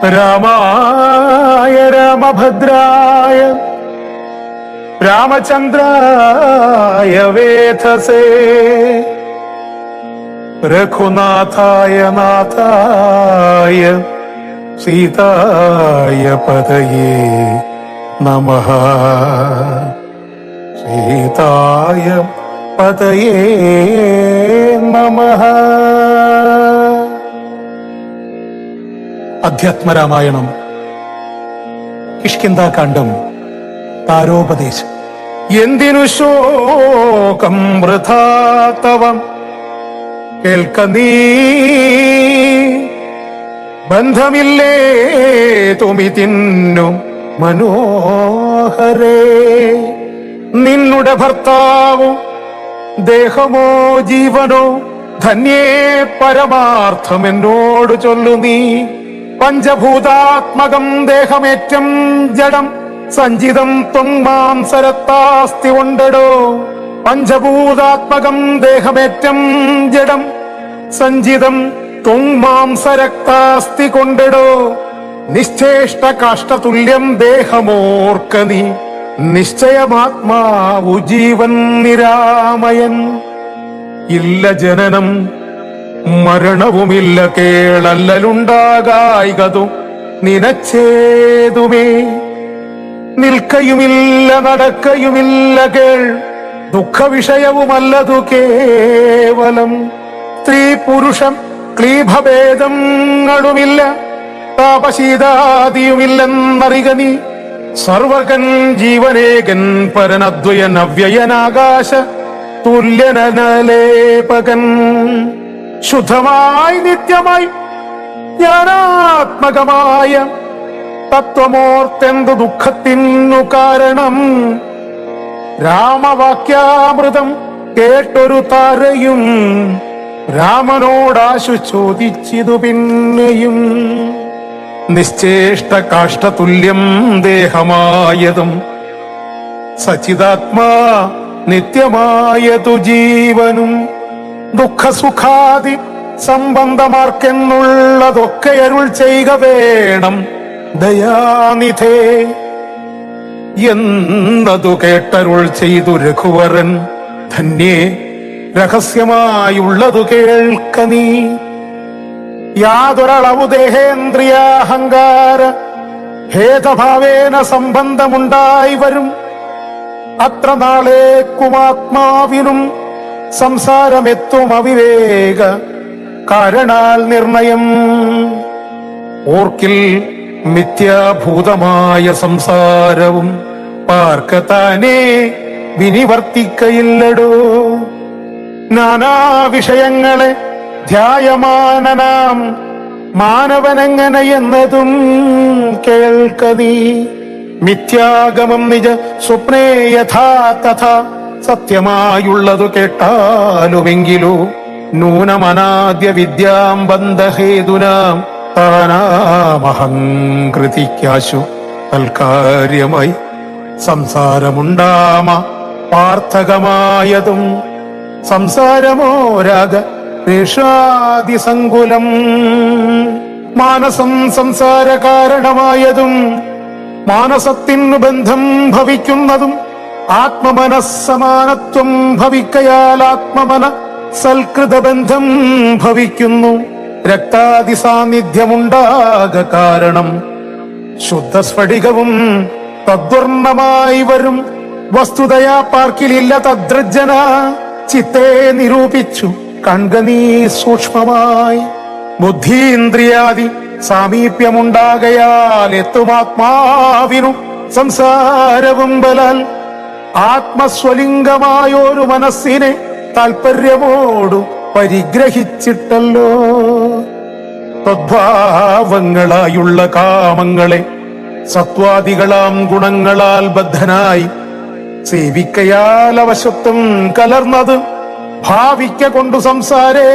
രാമായ രാമഭദ്രായ രാമചന്ദ്രായ വേധസേ രഘുനാഥായ നാഥായ സീതായ പതയേ നമഃ. സീതായ പതയേ നമഃ. അധ്യാത്മരാമായണം കിഷ്കിന്ധാകാന്ഡം താരോപദേശം. എന്തിനു ശോകം വൃഥാ തവ കേൾക്ക നീ, ബന്ധമില്ലേ തുമിതിന്നു മനോഹരേ. നിന്നുടെ ഭർത്താവോ ദേഹമോ ജീവനോ ധന്യേ പരമാർത്ഥം എന്നോട് ചൊല്ലു നീ. പഞ്ചഭൂതാത്മകം ദേഹമേറ്റം ജഡം സഞ്ചിതം ത്വങ്മാംസരത്താസ്തി കൊണ്ടടോ. പഞ്ചഭൂതാത്മകം ദേഹമേറ്റം ജഡം സഞ്ചിതം ത്വങ്മാംസരക്താസ്തി കൊണ്ടടോ. നിശ്ചേഷ്ട കാഷ്ടതുല്യം ദേഹമോർക്ക നീ, നിശ്ചയമാത്മാവു ജീവൻ നിരാമയൻ. ഇല്ല ജനനം മരണവുമില്ല കേളല്ലലുണ്ടാകായികതു നിനച്ചേതുമേ. നിൽക്കയുമില്ല നടക്കയുമില്ല കേൾ, ദുഃഖവിഷയവുമല്ലതു കേവലം. സ്ത്രീ പുരുഷം ക്ലീഭഭേദങ്ങളുമില്ല, താപശീതാദിയുമില്ലെന്നറിക നീ. സർവകൻ ജീവനേകൻ പരനദ്വയൻ അവ്യയനാകാശ തുല്യനലേപകൻ. ശുദ്ധമായി നിത്യമായി ജ്ഞാനാത്മകമായ തത്വമോർത്തെന്തു ദുഃഖത്തിനു കാരണം. രാമവാക്യാമൃതം കേട്ടൊരു താരയും രാമനോടാശു ചോദിച്ചിതു പിന്നെയും. നിശ്ചേഷ്ട കാഷ്ടതുല്യം ദേഹമായതും സച്ചിതാത്മാ നിത്യമായതു ജീവനും. ദുഃഖസുഖാദി സംബന്ധമാർക്കെന്നുള്ളതൊക്കെ അരുൾ ചെയ്യുക വേണം ദയാനിധേ എന്നതു കേട്ടരുൾ ചെയ്തു രഘുവരൻ. ധന്യേ രഹസ്യമായുള്ളതു കേൾക്ക നീ. യാതൊരളവു ദേഹേന്ദ്രിയാഹങ്കാര ഭേദഭാവേന സംബന്ധമുണ്ടായി വരും. അത്ര നാളേക്കുമാത്മാവിനും സംസാരമെത്തും അവിവേക കാരണാൽ നിർണയം. ഓർക്കിൽ മിഥ്യാഭൂതമായ സംസാരവും പാർക്കത്താനേ വിനിവർത്തിക്കയില്ലടോ. നാനാ വിഷയങ്ങളെ ധ്യായമാനനാം മാനവനെങ്ങനെ എന്നതും കേൾക്ക നീ. മിഥ്യാഗമം നിജ സ്വപ്നേ യഥാ തഥാ സത്യമായുള്ളതു കേട്ടാലുമെങ്കിലോ. നൂനമനാദ്യ വിദ്യാം ബന്ധഹേതുനാം താനാമഹങ്കൃതിക്കാശു തൽക്കാര്യമായി സംസാരമുണ്ടാമ പാർത്ഥകമായതും. സംസാരമോ രാഗ ദ്വേഷാദിസങ്കുലം. മാനസം സംസാര കാരണമായതും മാനസത്തിനു ബന്ധം ഭവിക്കുന്നതും. ആത്മമനസ്സമാനത്വം ഭവിക്കയാൽ ആത്മമന സൽകൃതബന്ധം ഭവിക്കുന്നു. രക്താദി സാന്നിധ്യമുണ്ടാക കാരണം ശുദ്ധസ്ഫടികവും തദ്വർണ്ണമായി വരും. വസ്തുതയാ പാർക്കിലില്ല തദ്രജ്ജന, ചിത്തെ നിരൂപിച്ചു കൺക നീ സൂക്ഷ്മമായി. ബുദ്ധീന്ദ്രിയാദി സാമീപ്യമുണ്ടാകയാൽ എത്തുമാത്മാവിനു സംസാരവും ബലാൽ. ആത്മസ്വലിംഗമായൊരു മനസ്സിനെ താൽപര്യമോടു പരിഗ്രഹിച്ചിട്ടല്ലോ. തദ്ഭാവങ്ങളായുള്ള കാമങ്ങളെ സത്വാദികളാം ഗുണങ്ങളാൽ ബദ്ധനായി സേവിക്കയാൽ അവശത്വം കലർന്നത് ഭാവിക്ക കൊണ്ടു സംസാരേ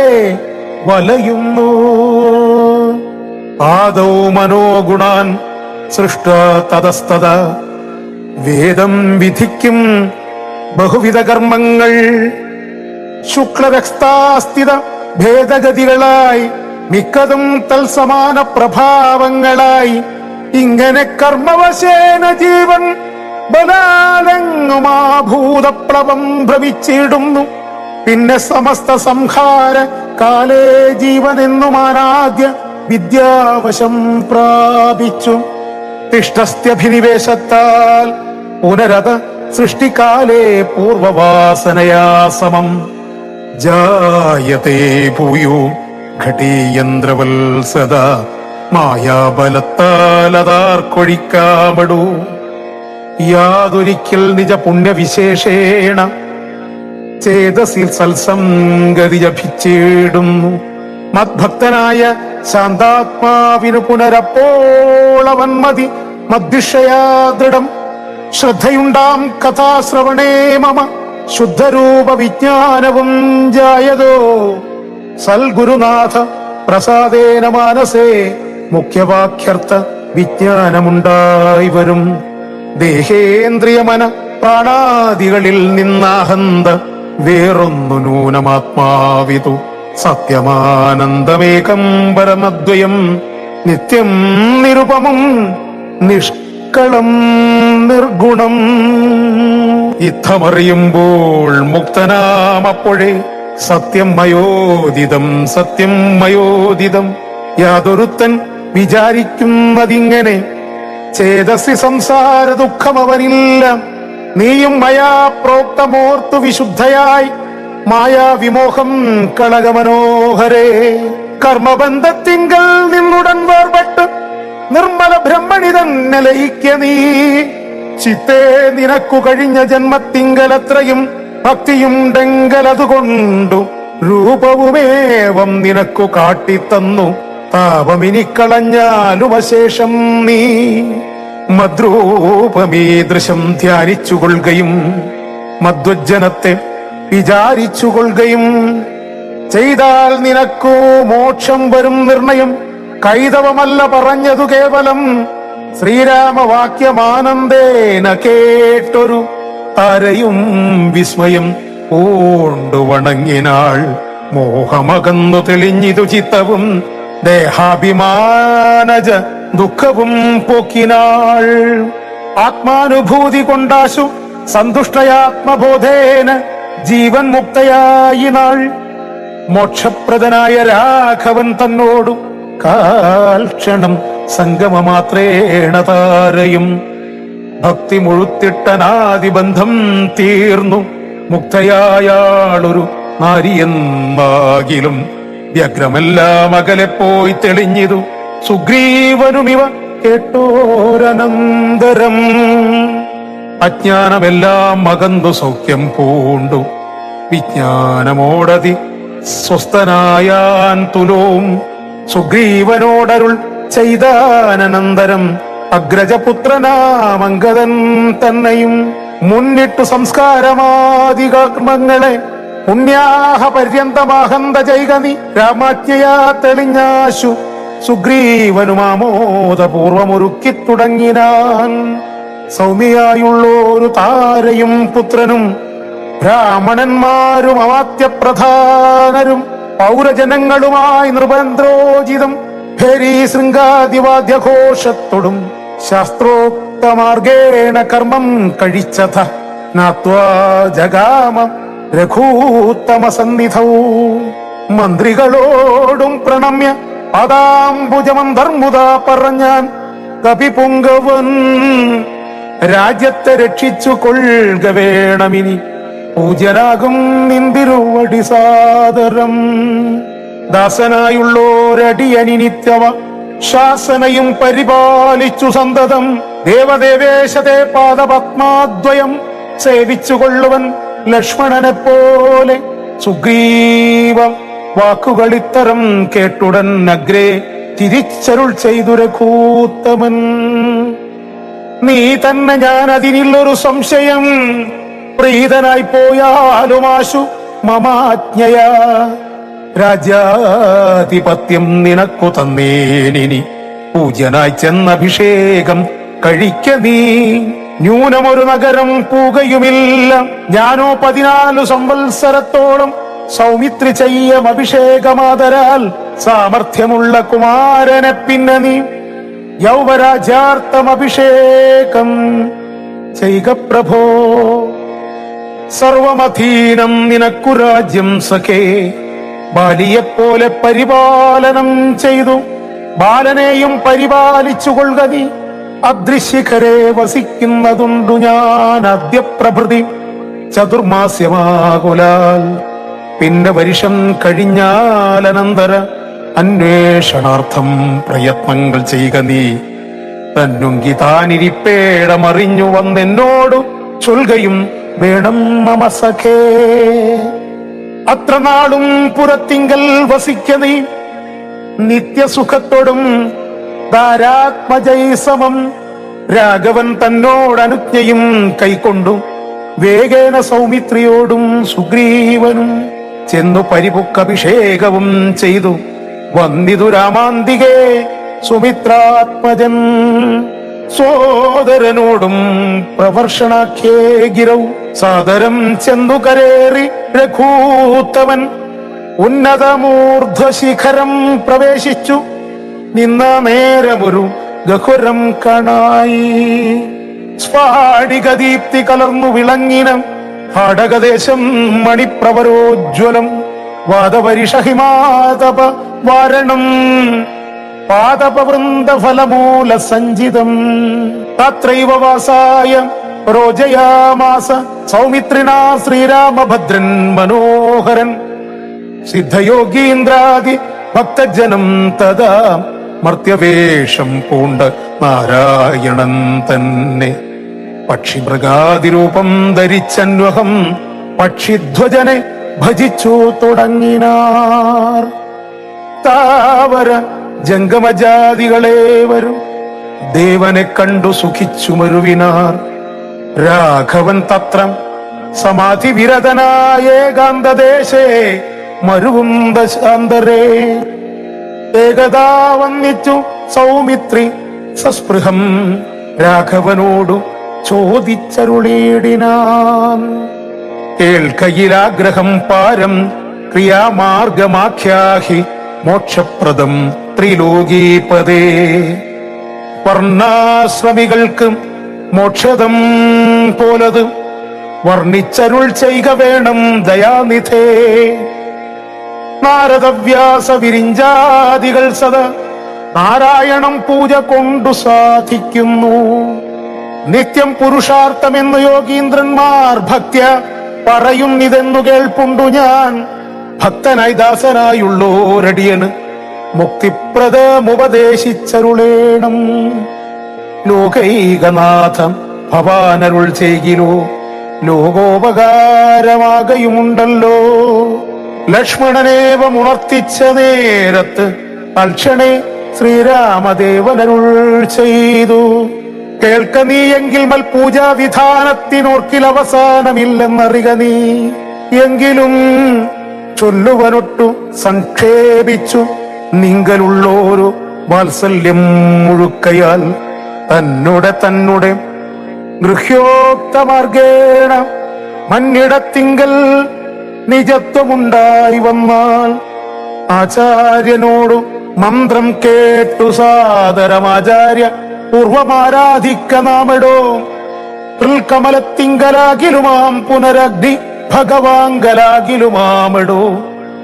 വലയുന്നു. ആദൗ മനോഗുണാൻ സൃഷ്ട തതസ്തത വേദം വിധിക്കും ബഹുവിധ കർമ്മങ്ങൾ. ശുക്ലരക്താസ്ഥിത ഭേദഗതികളായി മിക്കതും തൽസമാന പ്രഭാവങ്ങളായി ഇങ്ങനെ കർമ്മവശേന ജീവൻ ബലാലങ്ങുമാഭൂതപ്ലവം ഭ്രമിച്ചിടുന്നു. പിന്നെ സമസ്ത സംഹാര കാലേ ജീവനെന്നുമാനാദ്യ വിദ്യാവശം പ്രാപിച്ചു. തിഷ്ടസ്ഥ്യഭിനിവേശത്താൽ പുനരത സൃഷ്ടികാലേ പൂർവവാസനയാ സമം ജായതേ ഭൂയോ ഘടീയന്ത്രവൽ സദാ മായാബലത്താൽ അതാർക്കൊഴിക്കാമടൂ. യാതൊരിക്കൽ നിജ പുണ്യവിശേഷേണ ചേതസിൽ സൽസംഗതി ജപിച്ചിടുന്നു. മദ്ഭക്തനായ ശാന്താത്മാവിനു പുനരപ്പോളവൻ മതി മദ്ദിഷയാ ദൃഢം. ശ്രദ്ധയുണ്ടാം കഥാശ്രവണേ മമ ശുദ്ധരൂപ വിജ്ഞാനവും ജായതോ. സൽഗുരുനാഥ പ്രസാദേന മാനസേ മുഖ്യവാക്യർത്ഥ വിജ്ഞാനമുണ്ടായി വരും. ദേഹേന്ദ്രിയമന പ്രാണാദികളിൽ നിന്നാഹന്ത വേറൊന്നു നൂനമാത്മാവിതു സത്യമാനന്ദമേകം പരമദ്വയം നിത്യം നിരുപമം നിഷ്കളം നിർഗുണം. യുദ്ധമറിയുമ്പോൾ മുക്തനാമപ്പോഴേ സത്യം മയോദിതം സത്യം മയോദിതം. യാതൊരുത്തൻ വിചാരിക്കുന്നതിങ്ങനെ ചേതസി സംസാര ദുഃഖമവനില്ല. നീയും മയാ പ്രോക്തമോർത്തു വിശുദ്ധയായി മായാവിമോഹം കളകമനോഹരേ. കർമ്മബന്ധത്തിങ്കൽ നിന്നുടൻ വേർപെട്ട് നിർമ്മല ബ്രഹ്മണിതൻ ലയിക്ക നീ. ചിത്തേ നിനക്കു കഴിഞ്ഞ ജന്മത്തിങ്കലത്രയും ഭക്തിയുണ്ടെങ്കലതുകൊണ്ടു രൂപവുമേവം നിനക്കു കാട്ടിത്തന്നു. താപമിനിക്കളഞ്ഞാലുമശേഷം നീ മദ്രൂപമീദൃശം ധ്യാനിച്ചുകൊള്ളുകയും മദ്വജ്ജനത്തെ വിചാരിച്ചുകൊള്ളുകയും ചെയ്താൽ നിനക്കു മോക്ഷം വരും നിർണയം. കൈതവമല്ല പറഞ്ഞതു കേവലം ശ്രീരാമവാക്യമാനന്ദേന കേട്ടൊരു താരയും വിസ്മയം പൂണ്ടു വണങ്ങിനാൾ. മോഹമകന്നു തെളിഞ്ഞിതു ചിത്തവും ദേഹാഭിമാനജ ദുഃഖവും പോക്കിനാൾ. ആത്മാനുഭൂതി കൊണ്ടാശു സന്തുഷ്ടയാത്മബോധേന ജീവൻ മുക്തയായി നാൾ. മോക്ഷപ്രദനായ രാഘവൻ തന്നോടു കാൽക്ഷണം സംഗമമാത്രേണ താരയും ഭക്തി മുഴുത്തിട്ടനാദിബന്ധം തീർന്നു. മുക്തയായാളൊരു നാരിയെന്നാകിലും വ്യഗ്രമെല്ലാം അകലെ പോയി തെളിഞ്ഞിതു. സുഗ്രീവനുമിവ കേട്ടോരനന്തരം അജ്ഞാനമെല്ലാം അകന്നു സൗഖ്യം പൂണ്ടു. വിജ്ഞാനമോടതി സ്വസ്ഥനായാൻ തുലോം. സുഗ്രീവനോടരുൾ ചെയ്താനന്തരം അഗ്രജപുത്രനാമംഗതൻ തന്നെയും മുന്നിട്ടു സംസ്കാരമാദി കർമ്മങ്ങളെ പുണ്യാഹ പര്യന്തമാഹന്ത ചെയ്കനി. രാമാജ്ഞയാ തെളിഞ്ഞാശു സുഗ്രീവനുമാമോദപൂർവമൊരുക്കി തുടങ്ങിനാൻ. സൗമ്യയായുള്ളൊരു താരയും പുത്രനും ബ്രാഹ്മണന്മാരും അമാത്യപ്രധാനരും പൗരജനങ്ങളുമായി നൃപേന്ദ്രോചിതം ഭേരീ ശൃംഗാദിവാദ്യഘോഷത്തോടും ശാസ്ത്രോക്തമാർഗേണ കർമ്മം കഴിച്ചഥ നാത്വാ ജഗാമ രഘൂത്തമസന്നിധൗ. മന്ത്രികളോടും പ്രണമ്യ പാദാംബുജമന്തർമുദ പറഞ്ഞാൻ കപിപുങ്കവൻ. രാജ്യത്തെ രക്ഷിച്ചു കൊള്ളുക വേണമിനി പൂജനാകും നിന്തിരുവടി സാദരം. ദാസനായുള്ളോരടിയനി നിത്യവ ശാസനയും പരിപാലിച്ചു സന്തതം. ദേവദേവേശത്തെ പാദപത്മാദ്വയം സേവിച്ചുകൊള്ളുവൻ ലക്ഷ്മണനെ പോലെ. സുഗ്രീവ വാക്കുകളിത്തരം കേട്ടുടൻ അഗ്രേ തിരിച്ചരുൾ ചെയ്തു രഘൂത്തമൻ. നീ തന്നെ ഞാൻ അതിനുള്ളൊരു സംശയം പ്രീതനായി പോയാലുമാശു മമാജ്ഞയാ. രാജ്യാധിപത്യം നിനക്കു തന്നേനിനി പൂജനായി ചെന്നഭിഷേകം കഴിക്ക നീ. ന്യൂനമൊരു നഗരം പൂകയുമില്ല. ഞാനോ 14 സംവത്സരത്തോളം സൗമിത്രി ചെയ്യം അഭിഷേകമാതരാൽ സാമർഥ്യമുള്ള കുമാരനെ പിന്നെ നീ യൗവരാജാർത്ഥം അഭിഷേകം ചെയ്ക പ്രഭോ. സർവമധീനം നിനക്കു രാജ്യം സഖേ, ബാലിയെപ്പോലെ പരിപാലനം ചെയ്തു ബാലനെയും പരിപാലിച്ചുകൊള്ളുക നീ. അദൃശ്യഖരെ വസിക്കുന്നതുണ്ടു ഞാൻ അദ്യപ്രഭൃതി ചതുർമാസ്യമാകുലാൽ. പിന്നെ വർഷം കഴിഞ്ഞാൽ അനന്തര അന്വേഷണാർത്ഥം പ്രയത്നങ്ങൾ ചെയ്യുക നീ. തന്നുങ്കി താനിരിപ്പേടമറിഞ്ഞു വന്നെന്നോടു ചൊൽകയും വേണം മമ സഖേ. അത്ര നാളും പുറത്തിങ്കൽ വസിക്ക നീ നിത്യസുഖത്തോടും ധാരാത്മജൈസമം. രാഘവൻ തന്നോടനുജ്ഞയും കൈക്കൊണ്ടു വേഗേന സൗമിത്രിയോടും സുഗ്രീവനും ചെന്നു പരിപുക്കഭിഷേകവും ചെയ്തു വന്നിതു രാമാന്തികേ സുമിത്രാത്മജൻ. സോദരനോടും പ്രവർഷണാഖ്യേ ഗിരൗ സാദരം ചെന്നു കരേറി രഘൂത്തവൻ. ഉന്നതമൂർധ്വശിഖരം പ്രവേശിച്ചു നിന്ന നേരമൊരു ഗഹുരം കാണായി. സ്ഫാടികദീപ്തി കലർന്നു വിളങ്ങിന ഭാടകദേശം മണിപ്രവരോജ്വലം. വാദപരിഷഹിമാതപ വാരണം പാദപവൃന്ദഫലമൂല സഞ്ചിതം. തത്രൈവ വാസായ രോജയാമാസ സൗമിത്രിണാ ശ്രീരാമഭദ്രൻ മനോഹരൻ. സിദ്ധയോഗീന്ദ്രാദി ഭക്തജനം തഥാ മർത്യവേഷം പൂണ്ട നാരായണൻ തന്നെ. പക്ഷിമൃഗാതിരൂപം ധരിച്ചന്വഹം പക്ഷിധ്വജനെ ഭജിച്ചു തുടങ്ങിനാർ. താവര ജംഗമജാതികളെ വരും ദേവനെ കണ്ടു സുഖിച്ചു മരുവിനാർ. രാഘവൻ തത്രം സമാധി വിരതനായ ഏകാന്തദേശേ മരുകുന്ദ ശാന്തരേ. ഏകദാ വന്നിച്ചു സൗമിത്രി സസ്പൃഹം രാഘവനോടു ചോദിച്ചരുളീടിനാൻ. കേൾക്കയിലാഗ്രഹം പാരം ക്രിയാമാർഗമാഖ്യാഹി മോക്ഷപ്രദം ത്രിലോകീപദേ. വർണ്ണാശ്രമികൾക്ക് മോക്ഷദം പോലത് വർണ്ണിച്ചരുൾ ചെയ്ക വേണം ദയാനിധേ. നാരദവ്യാസ വിരിഞ്ചാദികൾ സദാ നാരായണം പൂജ കൊണ്ടു സാധിക്കുന്നു. നിത്യം പുരുഷാർത്ഥമെന്നു യോഗീന്ദ്രന്മാർ ഭക്ത്യ പറയുന്നിതെന്നു കേൾപ്പുണ്ടു ഞാൻ. ഭക്തനായി ദാസനായുള്ളോരടിയന് മുക്തിപ്രദമുപദേശിച്ചരുളേണം. ലോകൈകനാഥം ഭവാനരുൾ ചെയ്കിലോ ലോകോപകാരമാകയുമുണ്ടല്ലോ. ലക്ഷ്മണനേവമുണർത്തിച്ച നേരത്ത് തൽക്ഷണേ ശ്രീരാമദേവനരുൾ ചെയ്തു. കേൾക്ക നീയെങ്കിൽ മൽപൂജാ വിധാനത്തിനോർക്കിൽ അവസാനമില്ലെന്നറിക നീ. എങ്കിലും ചൊല്ലുവനൊട്ടു സംക്ഷേപിച്ചു നിങ്കലുള്ളോരു വാത്സല്യം മുഴുക്കയാൽ തന്നെ ഗൃഹ്യോക്തമാർഗേണ മന്നിടത്തിങ്കൽ നിജത്വമുണ്ടായി വന്നാൽ ആചാര്യനോടു മന്ത്രം കേട്ടു സാദരമാചാര്യ പൂർവമാരാധിക്ക നാമെടോ. കമലത്തിങ്കലാകിലുമാം പുനരഗ്നി ഭഗവാങ്കലാകിലുമാമെടോ.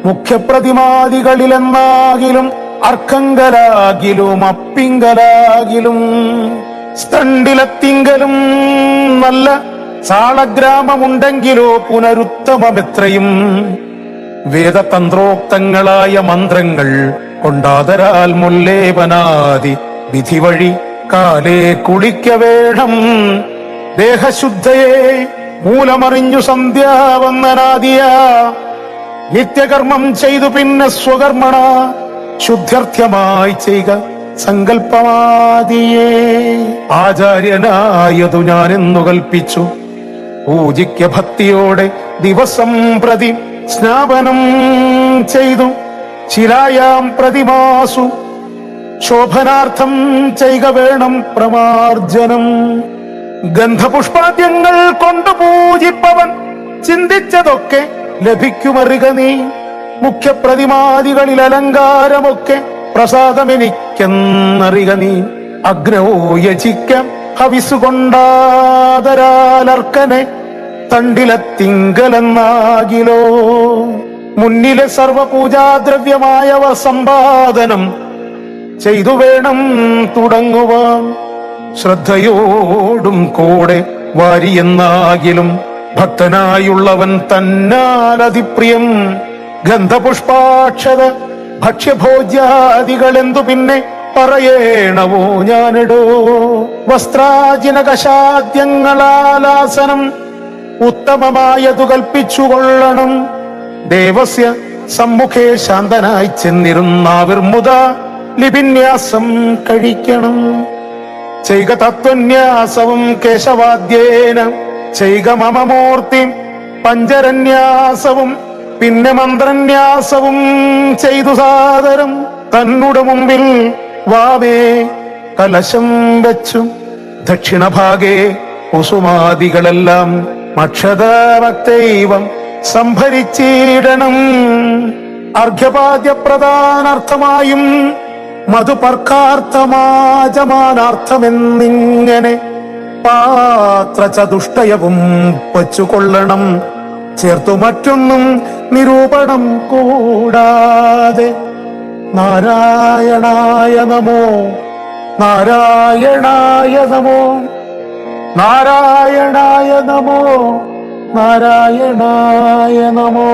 മുഖ്യപ്രതിമാദികളിലെന്നാകിലും അർക്കങ്കലാകിലും അപ്പിങ്കലാകിലും സ്തണ്ടിലത്തിങ്കലും നല്ല സാളഗ്രാമമുണ്ടെങ്കിലോ പുനരുത്തമമെത്രയും. വേദതന്ത്രോക്തങ്ങളായ മന്ത്രങ്ങൾ കൊണ്ടാതരാൽ മുല്ലേപനാദി വിധി വഴി കാലേ കുളിക്ക വേണം. ദേഹശുദ്ധയെ മൂലമറിഞ്ഞു സന്ധ്യാവന്ദനാദിയ നിത്യകർമ്മം ചെയ്തു പിന്നെ സ്വകർമ്മണ ശുദ്ധ്യർത്ഥ്യമായി ചെയ്യുക സങ്കല്പമാദിയേ. ആചാര്യനായതു ഞാനെന്നു കൽപ്പിച്ചു പൂജിക്ക ഭക്തിയോടെ ദിവസം പ്രതി സ്നാപനം ചെയ്തു. ശിലായാം പ്രതിമാസു ശോഭനാർത്ഥം ചെയ്ക വേണം പ്രമാർജനം. ഗന്ധപുഷ്പാദ്യങ്ങൾ കൊണ്ടു പൂജിപ്പവൻ ചിന്തിച്ചതൊക്കെ ലഭിക്കുമറിക നീ. മുഖ്യപ്രതിമാദികളിൽ അലങ്കാരമൊക്കെ പ്രസാദമെനിക്കെന്നറിക നീ. അഗ്നോ യജിക്കാം ഹവിസുകൊണ്ടാദരാലർക്കനെ തണ്ടിലത്തിങ്കലെന്നാകിലോ. മുന്നിലെ സർവപൂജാദ്രവ്യമായവ സമ്പാദനം ചെയ്തു വേണം തുടങ്ങുവാൻ. ശ്രദ്ധയോടും കൂടെ വാരിയെന്നാകിലും ഭക്തനായുള്ളവൻ തന്നാലതിപ്രിയം. ഗന്ധപുഷ്പാക്ഷത ഭക്ഷ്യഭോജ്യാദികളെന്തു പിന്നെ പറയേണവോ ഞാനിടോ. വസ്ത്രാജിനകശാദ്യങ്ങളാലാസനം ഉത്തമമായതു കൽപ്പിച്ചുകൊള്ളണം. ദേവസ്യ സമ്മുഖേ ശാന്തനായി ചെന്നിരുന്നാവിർമുത ലിപിന്യാസം കഴിക്കണം. ചെയ്ക തത്വന്യാസവും കേശവാദ്യേന ചെയ്ക മമമൂർത്തി പഞ്ചരന്യാസവും പിന്നെ മന്ത്രന്യാസവും ചെയ്തു സാദരം തന്നുടെ മുമ്പിൽ വാമേ കലശം വെച്ചു. ദക്ഷിണഭാഗേ കുസുമാദികളെല്ലാം അക്ഷതഭക്തൈവം സംഭരിച്ചിടണം. അർഘ്യപാദ്യപ്രധാനാർത്ഥമായും മധുപർക്കാർത്ഥമാജമാനാർത്ഥമെന്നിങ്ങനെ പാത്രചതുഷ്ടയവും വച്ചുകൊള്ളണം. ചേർത്തു മറ്റൊന്നും നിരൂപണം കൂടാതെ. നാരായണായ നമോ നാരായണായ നമോ നാരായണായ നമോ നാരായണായ നമോ.